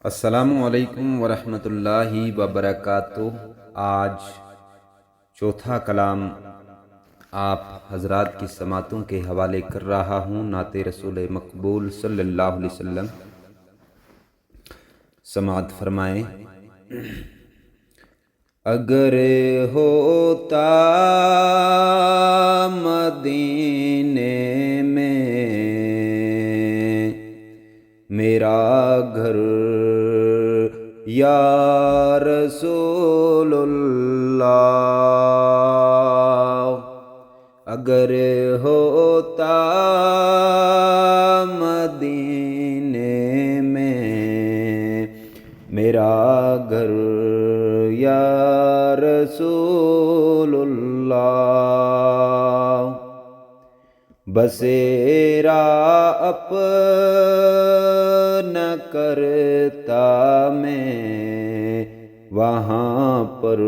السلام علیکم ورحمۃ اللہ وبرکاتہ۔ آج چوتھا کلام آپ حضرات کی سماعتوں کے حوالے کر رہا ہوں۔ نعت رسول مقبول صلی اللہ علیہ وسلم، سماعت فرمائیں۔ اگر ہوتا مدینے میں میرا گھر یا رسول اللہ، اگر ہوتا مدینے میں میرا گھر یا رسول اللہ، بسیرا اپنا کرتا میں وہاں پر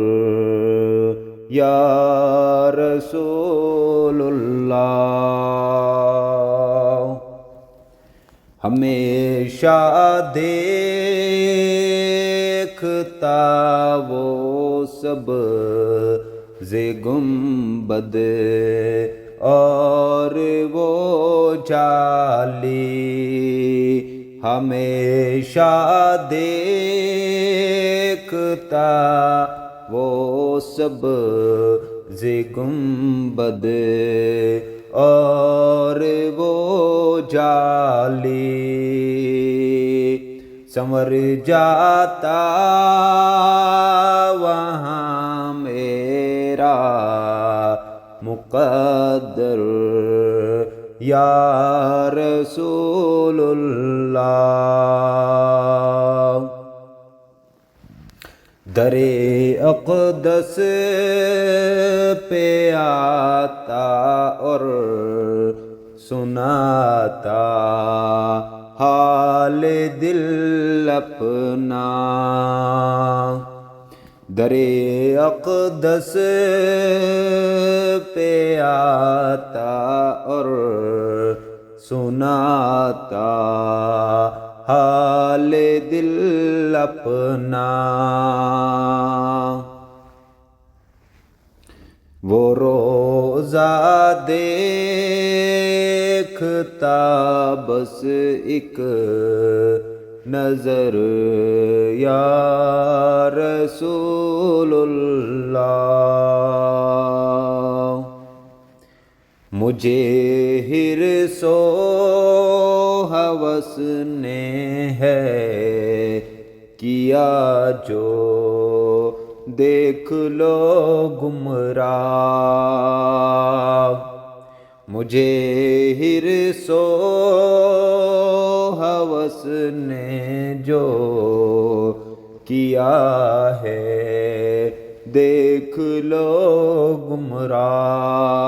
یا رسول اللہ، ہمیشہ دیکھتا وہ سبز گنبد اور وہ جالی، ہمیشہ دیکھتا وہ سبز گنبد اور وہ جالی، سنور جاتا وہاں میرا مقدر یا رسول اللہ، در اقدس پہ آتا اور سناتا حال دل اپنا، در اقدس پہ آتا اور سناتا حال دل اپنا، وہ روزہ دیکھتا بس ایک نظر یا رسول اللہ، مجھے حرص و ہوس نے ہے کیا جو دیکھ لو گمراہ، مجھے حرص و ہوس نے جو کیا ہے دیکھ لو گمراہ،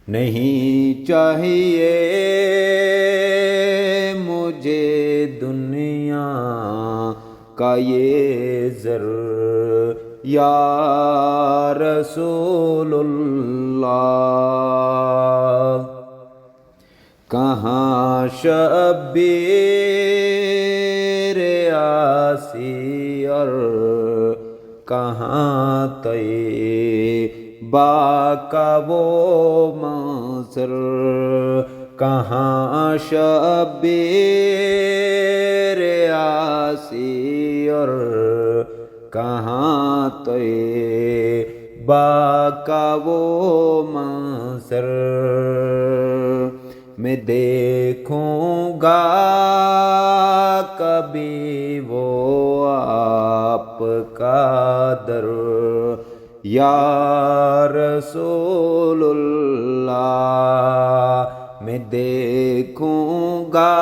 نہیں چاہیے مجھے دنیا کا یہ زر یا رسول اللہ، کہاں شبیر آسی اور کہاں طیبہ کا وہ منظر، کہاں شبیر آسی اور کہاں طیبہ کا وہ منظر، میں دیکھوں گا کبھی وہ آپ کا در یا رسول اللہ، میں دیکھوں گا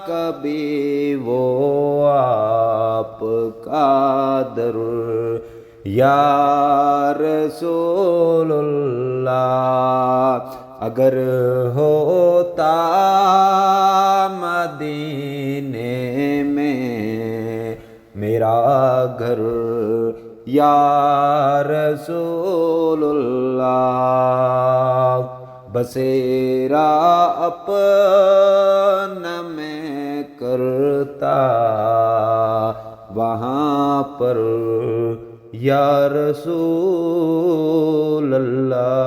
کبھی وہ آپ کا در یا رسول اللہ، اگر ہوتا مدینے میں میرا گھر یا رسول اللہ، بسیرا اپنا میں وہاں پر یا رسول اللہ